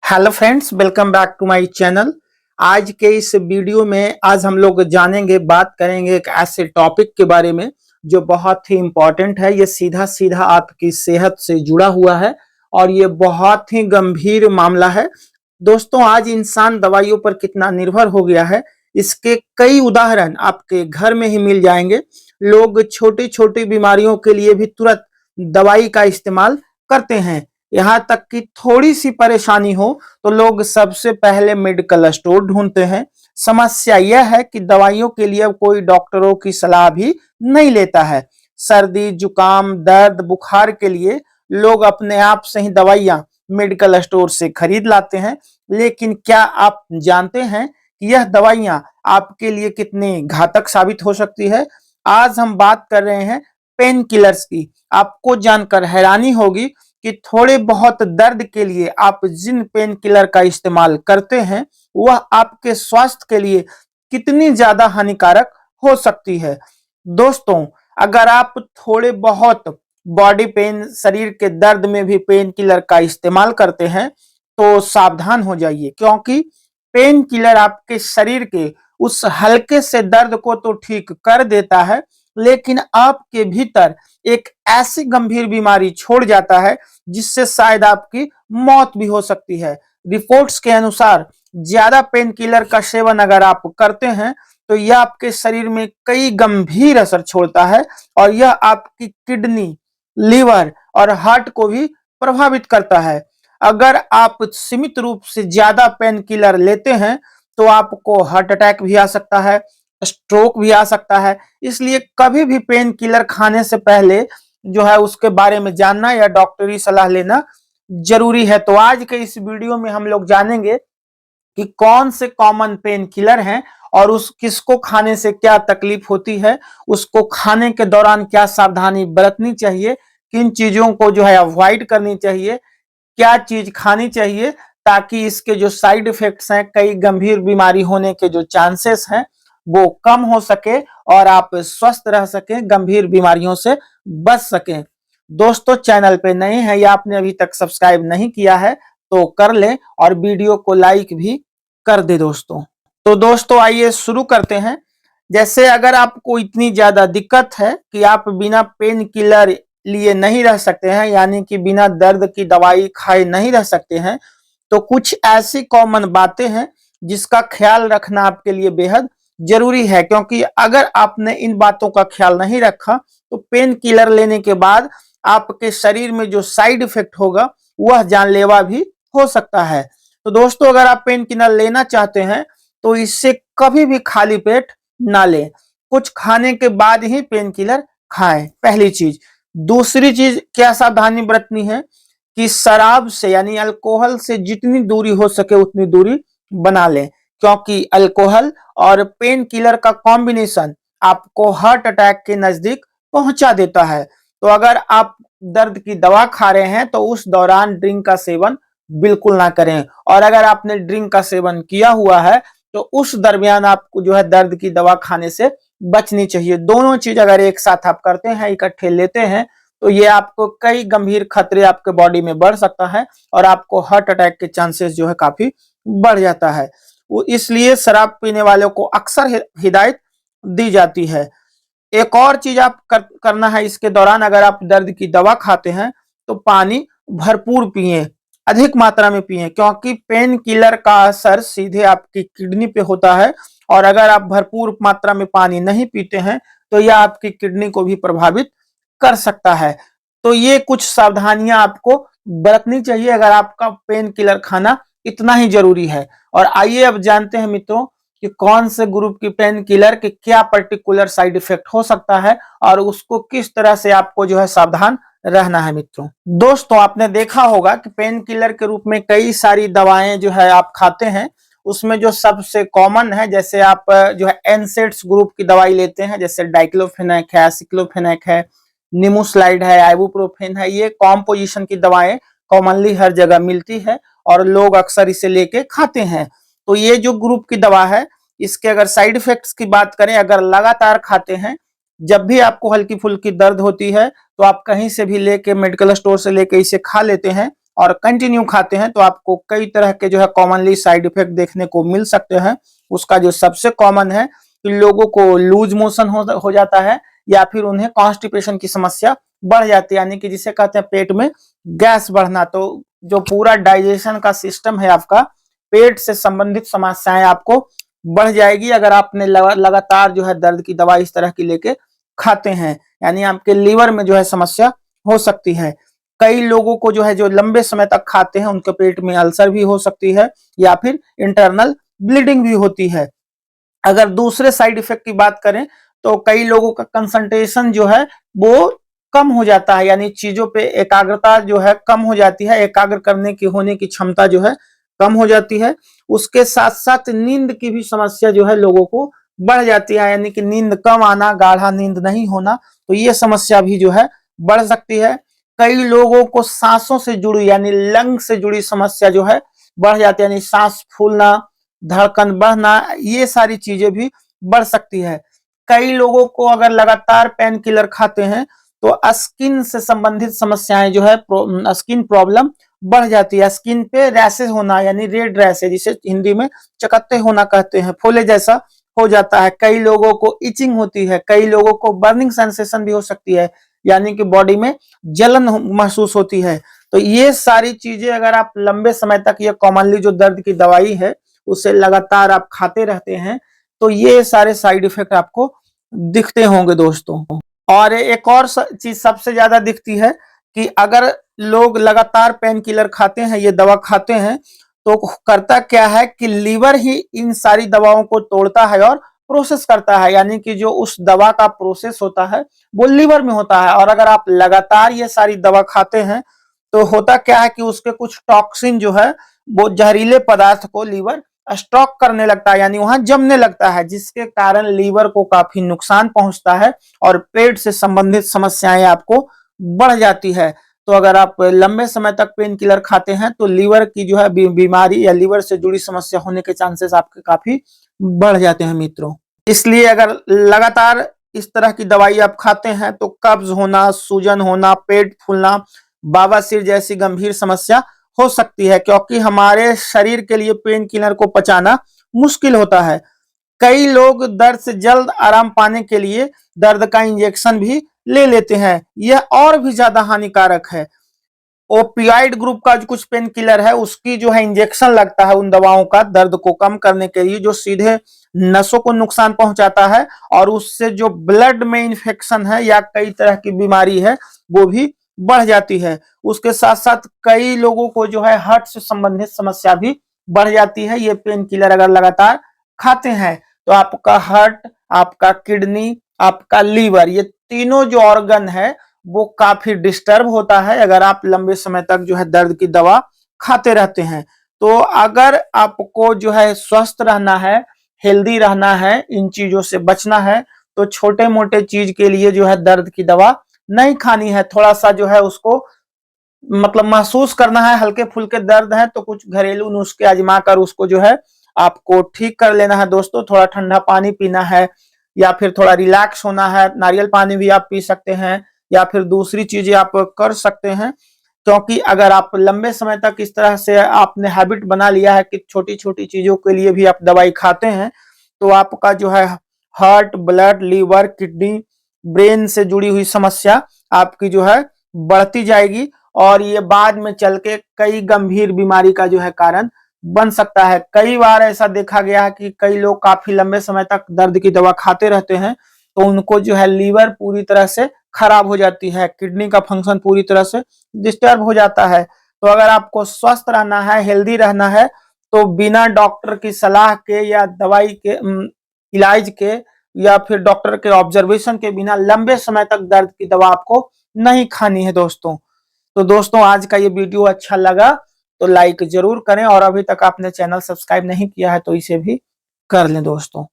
Hello friends, welcome back to my channel. आज के इस वीडियो में आज हम लोग बात करेंगे एक ऐसे टॉपिक के बारे में जो बहुत ही इम्पोर्टेंट है। ये सीधा सीधा आपकी सेहत से जुड़ा हुआ है और ये बहुत ही गंभीर मामला है। दोस्तों, आज इंसान दवाइयों पर कितना निर्भर हो गया है, इसके कई उदाहरण आपके घर में ही मिल जाएंगे। लोग छोटी छोटी बीमारियों के लिए भी तुरंत दवाई का इस्तेमाल करते हैं। यहाँ तक कि थोड़ी सी परेशानी हो तो लोग सबसे पहले मेडिकल स्टोर ढूंढते हैं। समस्या यह है कि दवाइयों के लिए अब कोई डॉक्टरों की सलाह भी नहीं लेता है। सर्दी, जुकाम, दर्द, बुखार के लिए लोग अपने आप से ही दवाइयां मेडिकल स्टोर से खरीद लाते हैं। लेकिन क्या आप जानते हैं कि यह दवाइयां आपके लिए कितनी घातक साबित हो सकती है? आज हम बात कर रहे हैं पेन किलर्स की। आपको जानकर हैरानी होगी कि थोड़े बहुत दर्द के लिए आप जिन पेन किलर का इस्तेमाल करते हैं वह आपके स्वास्थ्य के लिए कितनी ज्यादा हानिकारक हो सकती है। दोस्तों, अगर आप थोड़े बहुत बॉडी पेन, शरीर के दर्द में भी पेन किलर का इस्तेमाल करते हैं तो सावधान हो जाइए, क्योंकि पेन किलर आपके शरीर के उस हल्के से दर्द को तो ठीक कर देता है, लेकिन आपके भीतर एक ऐसी गंभीर बीमारी छोड़ जाता है जिससे शायद आपकी मौत भी हो सकती है। रिपोर्ट्स के अनुसार ज्यादा पेन किलर का सेवन अगर आप करते हैं तो यह आपके शरीर में कई गंभीर असर छोड़ता है और यह आपकी किडनी, लीवर और हार्ट को भी प्रभावित करता है। अगर आप सीमित रूप से ज्यादा पेन किलर लेते हैं तो आपको हार्ट अटैक भी आ सकता है, स्ट्रोक भी आ सकता है। इसलिए कभी भी पेन किलर खाने से पहले जो है उसके बारे में जानना या डॉक्टरी सलाह लेना जरूरी है। तो आज के इस वीडियो में हम लोग जानेंगे कि कौन से कॉमन पेन किलर हैं और उस किसको खाने से क्या तकलीफ होती है, उसको खाने के दौरान क्या सावधानी बरतनी चाहिए, किन चीजों को जो है अवॉइड करनी चाहिए, क्या चीज खानी चाहिए ताकि इसके जो साइड इफेक्ट्स हैं, कई गंभीर बीमारी होने के जो चांसेस हैं वो कम हो सके और आप स्वस्थ रह सकें, गंभीर बीमारियों से बच सकें। दोस्तों, चैनल पे नए हैं या आपने अभी तक सब्सक्राइब नहीं किया है तो कर लें और वीडियो को लाइक भी कर दे दोस्तों। तो दोस्तों, आइए शुरू करते हैं। जैसे अगर आपको इतनी ज्यादा दिक्कत है कि आप बिना पेन किलर लिए नहीं रह सकते हैं, यानी कि बिना दर्द की दवाई खाए नहीं रह सकते हैं, तो कुछ ऐसी कॉमन बातें हैं जिसका ख्याल रखना आपके लिए बेहद जरूरी है। क्योंकि अगर आपने इन बातों का ख्याल नहीं रखा तो पेन किलर लेने के बाद आपके शरीर में जो साइड इफेक्ट होगा वह जानलेवा भी हो सकता है। तो दोस्तों, अगर आप पेन किलर लेना चाहते हैं तो इससे कभी भी खाली पेट ना लें। कुछ खाने के बाद ही पेन किलर खाएं, पहली चीज। दूसरी चीज क्या सावधानी बरतनी है कि शराब से यानी अल्कोहल से जितनी दूरी हो सके उतनी दूरी बना लें, क्योंकि अल्कोहल और पेन किलर का कॉम्बिनेशन आपको हार्ट अटैक के नजदीक पहुंचा देता है। तो अगर आप दर्द की दवा खा रहे हैं तो उस दौरान ड्रिंक का सेवन बिल्कुल ना करें, और अगर आपने ड्रिंक का सेवन किया हुआ है तो उस दरमियान आपको जो है दर्द की दवा खाने से बचनी चाहिए। दोनों चीज अगर एक साथ आप करते हैं, इकट्ठे लेते हैं, तो ये आपको कई गंभीर खतरे आपके बॉडी में बढ़ सकता है और आपको हार्ट अटैक के चांसेस जो है काफी बढ़ जाता है। वो इसलिए शराब पीने वालों को अक्सर हिदायत दी जाती है। एक और चीज आप करना है इसके दौरान, अगर आप दर्द की दवा खाते हैं तो पानी भरपूर पिए, अधिक मात्रा में पिए, क्योंकि पेन किलर का असर सीधे आपकी किडनी पे होता है और अगर आप भरपूर मात्रा में पानी नहीं पीते हैं तो यह आपकी किडनी को भी प्रभावित कर सकता है। तो ये कुछ सावधानियां आपको बरतनी चाहिए अगर आपका पेन किलर खाना इतना ही जरूरी है। और आइए अब जानते हैं मित्रों कि कौन से ग्रुप की पेन किलर के क्या पर्टिकुलर साइड इफेक्ट हो सकता है और उसको किस तरह से आपको जो है सावधान रहना है। मित्रों, दोस्तों, आपने देखा होगा कि पेन किलर के रूप में कई सारी दवाएं जो है आप खाते हैं, उसमें जो सबसे कॉमन है, जैसे आप जो है एनसेड्स ग्रुप की दवाई लेते हैं, जैसे डाइक्लोफेनेक है, सिक्लोफेनेक है, निमोस्लाइड है, आइबुप्रोफेन है। ये कॉम्पोजिशन की दवाएं कॉमनली हर जगह मिलती है और लोग अक्सर इसे लेके खाते हैं। तो ये जो ग्रुप की दवा है, इसके अगर साइड इफेक्ट्स की बात करें, अगर लगातार खाते हैं, जब भी आपको हल्की फुल्की दर्द होती है तो आप कहीं से भी लेके, मेडिकल स्टोर से लेके इसे खा लेते हैं, और कंटिन्यू खाते हैं तो आपको कई तरह के जो है कॉमनली साइड इफेक्ट देखने को मिल सकते हैं। उसका जो सबसे कॉमन है कि लोगों को लूज मोशन हो जाता है या फिर उन्हें कॉन्स्टिपेशन की समस्या बढ़ जाती है, यानी कि जिसे कहते हैं पेट में गैस बढ़ना। तो जो पूरा डाइजेशन का सिस्टम है आपका, पेट से संबंधित समस्याएं आपको बढ़ जाएगी अगर आपने लगातार जो है दर्द की दवा इस तरह की लेके खाते हैं, यानी आपके लीवर में जो है समस्या हो सकती है। कई लोगों को जो है जो लंबे समय तक खाते हैं उनके पेट में अल्सर भी हो सकती है या फिर इंटरनल ब्लीडिंग भी होती है। अगर दूसरे साइड इफेक्ट की बात करें तो कई लोगों का कंसंट्रेशन जो है वो कम हो जाता है, यानी चीजों पे एकाग्रता जो है कम हो जाती है, एकाग्र करने की होने की क्षमता जो है कम हो जाती है। उसके साथ साथ नींद की भी समस्या जो है लोगों को बढ़ जाती है, यानी कि नींद कम आना, गाढ़ा नींद नहीं होना, तो ये समस्या भी जो है बढ़ सकती है। कई लोगों को सांसों से जुड़ी यानी लंग से जुड़ी समस्या जो है बढ़ जाती है, यानी सांस फूलना, धड़कन बढ़ना, ये सारी चीजें भी बढ़ सकती है। कई लोगों को अगर लगातार पेन किलर खाते हैं तो स्किन से संबंधित समस्याएं जो है स्किन प्रॉब्लम बढ़ जाती है। स्किन पे रैशेज होना यानी रेड रैशेज, जिसे हिंदी में चकत्ते होना कहते हैं, फोले जैसा हो जाता है। कई लोगों को इचिंग होती है, कई लोगों को बर्निंग सेंसेशन भी हो सकती है, यानी कि बॉडी में जलन महसूस होती है। तो ये सारी चीजें अगर आप लंबे समय तक ये कॉमनली जो दर्द की दवाई है उसे लगातार आप खाते रहते हैं तो ये सारे साइड इफेक्ट आपको दिखते होंगे दोस्तों। और एक और चीज सबसे ज्यादा दिखती है कि अगर लोग लगातार पेन किलर खाते हैं, ये दवा खाते हैं, तो करता क्या है कि लीवर ही इन सारी दवाओं को तोड़ता है और प्रोसेस करता है, यानी कि जो उस दवा का प्रोसेस होता है वो लीवर में होता है। और अगर आप लगातार ये सारी दवा खाते हैं तो होता क्या है कि उसके कुछ टॉक्सिन जो है वो जहरीले पदार्थ को लीवर स्टॉक करने लगता है, यानी वहां जमने लगता है, जिसके कारण लीवर को काफी नुकसान पहुंचता है और पेट से संबंधित समस्याएं आपको बढ़ जाती है। तो अगर आप लंबे समय तक पेन किलर खाते हैं तो लीवर की जो है बीमारी या लीवर से जुड़ी समस्या होने के चांसेस आपके काफी बढ़ जाते हैं मित्रों। इसलिए अगर लगातार इस तरह की दवाई आप खाते हैं तो कब्ज होना, सूजन होना, पेट फूलना, बवासीर जैसी गंभीर समस्या हो सकती है, क्योंकि हमारे शरीर के लिए पेन किलर को पचाना मुश्किल होता है। कई लोग दर्द से जल्द आराम पाने के लिए दर्द का इंजेक्शन भी ले लेते हैं, यह और भी ज्यादा हानिकारक है। ओपियाइड ग्रुप का जो कुछ पेन किलर है उसकी जो है इंजेक्शन लगता है उन दवाओं का दर्द को कम करने के लिए, जो सीधे नसों को नुकसान पहुंचाता है और उससे जो ब्लड में इंफेक्शन है या कई तरह की बीमारी है वो भी बढ़ जाती है। उसके साथ साथ कई लोगों को जो है हार्ट से संबंधित समस्या भी बढ़ जाती है। ये पेन किलर अगर लगातार खाते हैं तो आपका हार्ट, आपका किडनी, आपका लीवर, ये तीनों जो ऑर्गन है वो काफी डिस्टर्ब होता है अगर आप लंबे समय तक जो है दर्द की दवा खाते रहते हैं। तो अगर आपको जो है स्वस्थ रहना है, हेल्दी रहना है, इन चीजों से बचना है, तो छोटे मोटे चीज के लिए जो है दर्द की दवा नहीं खानी है। थोड़ा सा जो है उसको मतलब महसूस करना है, हल्के फुल्के दर्द है तो कुछ घरेलू नुस्खे आजमा कर उसको जो है आपको ठीक कर लेना है दोस्तों। थोड़ा ठंडा पानी पीना है या फिर थोड़ा रिलैक्स होना है, नारियल पानी भी आप पी सकते हैं या फिर दूसरी चीजें आप कर सकते हैं। क्योंकि अगर आप लंबे समय तक इस तरह से आपने हैबिट बना लिया है कि छोटी छोटी चीजों के लिए भी आप दवाई खाते हैं तो आपका जो है heart, blood, liver, kidney, brain से जुड़ी हुई समस्या आपकी जो है बढ़ती जाएगी और ये बाद में चल के कई गंभीर बीमारी का जो है कारण बन सकता है। कई बार ऐसा देखा गया है कि कई लोग काफी लंबे समय तक दर्द की दवा खाते रहते हैं तो उनको जो है लीवर पूरी तरह से खराब हो जाती है, किडनी का फंक्शन पूरी तरह से डिस्टर्ब हो जाता है। तो अगर आपको स्वस्थ रहना है, हेल्दी रहना है, तो बिना डॉक्टर की सलाह के या दवाई के इलाज के या फिर डॉक्टर के ऑब्जर्वेशन के बिना लंबे समय तक दर्द की दवा आपको नहीं खानी है दोस्तों। तो दोस्तों आज का ये वीडियो अच्छा लगा तो लाइक जरूर करें और अभी तक आपने चैनल सब्सक्राइब नहीं किया है तो इसे भी कर लें दोस्तों।